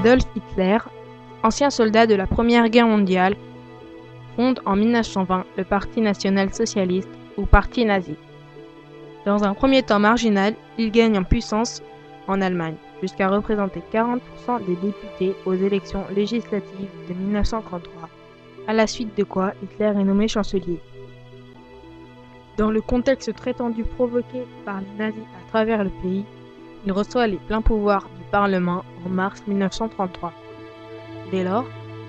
Adolf Hitler, ancien soldat de la Première Guerre mondiale, fonde en 1920 le Parti national-socialiste ou Parti nazi. Dans un premier temps marginal, il gagne en puissance en Allemagne, jusqu'à représenter 40% des députés aux élections législatives de 1933, à la suite de quoi Hitler est nommé chancelier. Dans le contexte très tendu provoqué par les nazis à travers le pays, il reçoit les pleins pouvoirs du Parlement en mars 1933. Dès lors,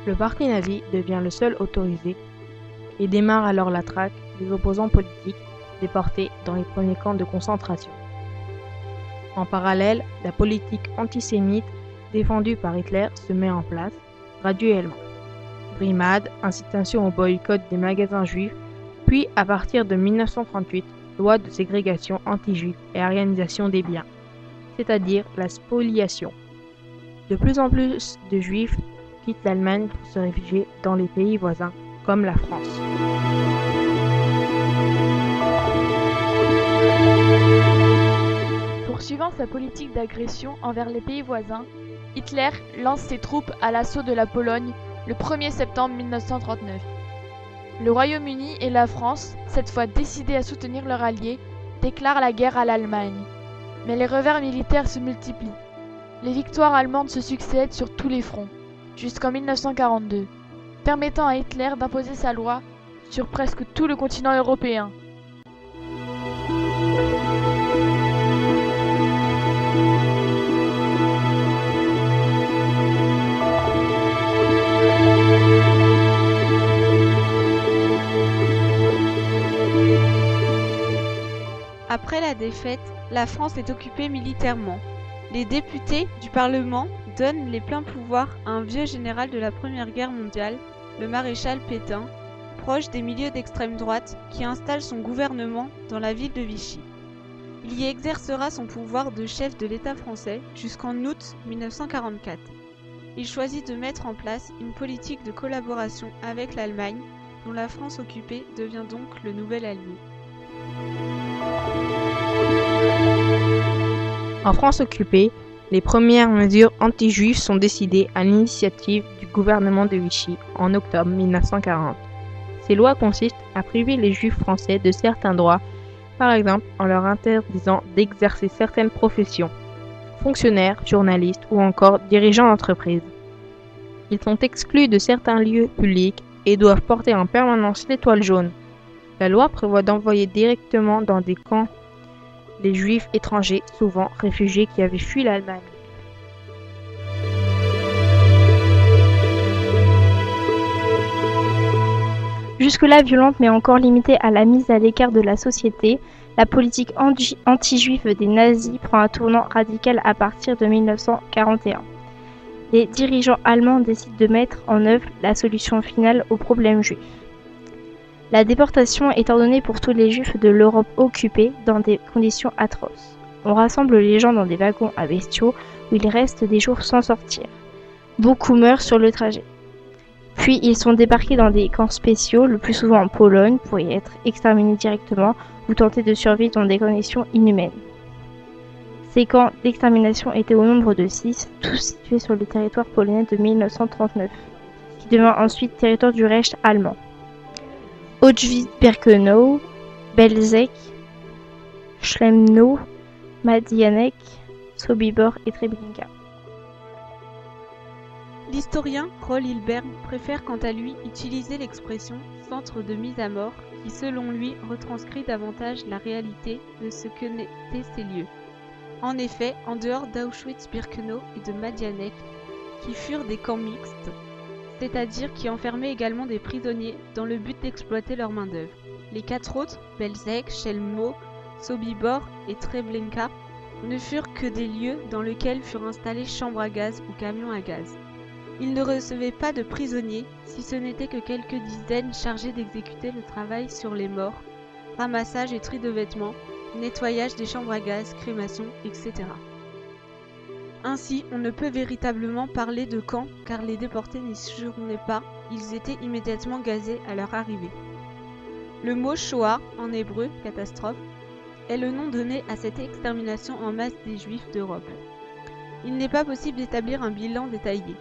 le parti nazi devient le seul autorisé et démarre alors la traque des opposants politiques déportés dans les premiers camps de concentration. En parallèle, la politique antisémite défendue par Hitler se met en place graduellement. Brimades, incitation au boycott des magasins juifs, puis à partir de 1938, loi de ségrégation anti-juive et arianisation des biens, c'est-à-dire la spoliation. De plus en plus de juifs quittent l'Allemagne pour se réfugier dans les pays voisins, comme la France. Poursuivant sa politique d'agression envers les pays voisins, Hitler lance ses troupes à l'assaut de la Pologne le 1er septembre 1939. Le Royaume-Uni et la France, cette fois décidés à soutenir leur allié, déclarent la guerre à l'Allemagne. Mais les revers militaires se multiplient. Les victoires allemandes se succèdent sur tous les fronts, jusqu'en 1942, permettant à Hitler d'imposer sa loi sur presque tout le continent européen. Après la défaite, la France est occupée militairement. Les députés du Parlement donnent les pleins pouvoirs à un vieux général de la Première Guerre mondiale, le maréchal Pétain, proche des milieux d'extrême droite, qui installe son gouvernement dans la ville de Vichy. Il y exercera son pouvoir de chef de l'État français jusqu'en août 1944. Il choisit de mettre en place une politique de collaboration avec l'Allemagne, dont la France occupée devient donc le nouvel allié. En France occupée, les premières mesures anti-juives sont décidées à l'initiative du gouvernement de Vichy en octobre 1940. Ces lois consistent à priver les juifs français de certains droits, par exemple en leur interdisant d'exercer certaines professions, fonctionnaires, journalistes ou encore dirigeants d'entreprises. Ils sont exclus de certains lieux publics et doivent porter en permanence l'étoile jaune. La loi prévoit d'envoyer directement dans des camps les juifs étrangers, souvent réfugiés qui avaient fui l'Allemagne. Jusque-là violente mais encore limitée à la mise à l'écart de la société, la politique anti-juive des nazis prend un tournant radical à partir de 1941. Les dirigeants allemands décident de mettre en œuvre la solution finale au problème juif. La déportation est ordonnée pour tous les juifs de l'Europe occupée dans des conditions atroces. On rassemble les gens dans des wagons à bestiaux où ils restent des jours sans sortir. Beaucoup meurent sur le trajet. Puis ils sont débarqués dans des camps spéciaux, le plus souvent en Pologne, pour y être exterminés directement ou tenter de survivre dans des conditions inhumaines. Ces camps d'extermination étaient au nombre de 6, tous situés sur le territoire polonais de 1939, qui devint ensuite territoire du Reich allemand. Auschwitz-Birkenau, Belzec, Chlemno, Majdanek, Sobibor et Treblinka. L'historien Roll Hilbert préfère quant à lui utiliser l'expression « centre de mise à mort » qui selon lui retranscrit davantage la réalité de ce que n'étaient ces lieux. En effet, en dehors d'Auschwitz-Birkenau et de Majdanek, qui furent des camps mixtes, c'est-à-dire qui enfermaient également des prisonniers dans le but d'exploiter leur main-d'œuvre. Les 4 autres, Belzec, Chelmno, Sobibor et Treblinka, ne furent que des lieux dans lesquels furent installées chambres à gaz ou camions à gaz. Ils ne recevaient pas de prisonniers, si ce n'était que quelques dizaines chargés d'exécuter le travail sur les morts, ramassage et tri de vêtements, nettoyage des chambres à gaz, crémation, etc. Ainsi, on ne peut véritablement parler de camp car les déportés n'y séjournaient pas, ils étaient immédiatement gazés à leur arrivée. Le mot Shoah, en hébreu, catastrophe, est le nom donné à cette extermination en masse des Juifs d'Europe. Il n'est pas possible d'établir un bilan détaillé,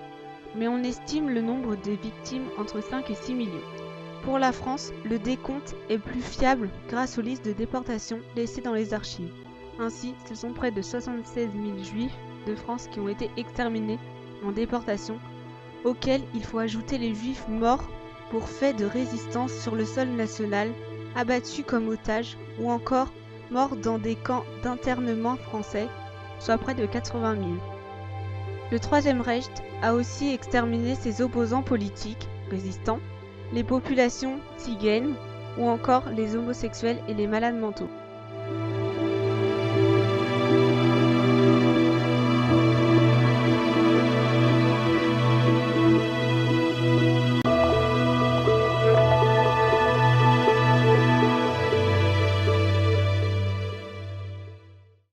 mais on estime le nombre de victimes entre 5 et 6 millions. Pour la France, le décompte est plus fiable grâce aux listes de déportation laissées dans les archives. Ainsi, ce sont près de 76 000 juifs de France qui ont été exterminés en déportation, auxquels il faut ajouter les juifs morts pour fait de résistance sur le sol national, abattus comme otages ou encore morts dans des camps d'internement français, soit près de 80 000. Le Troisième Reich a aussi exterminé ses opposants politiques, résistants, les populations tsigènes ou encore les homosexuels et les malades mentaux.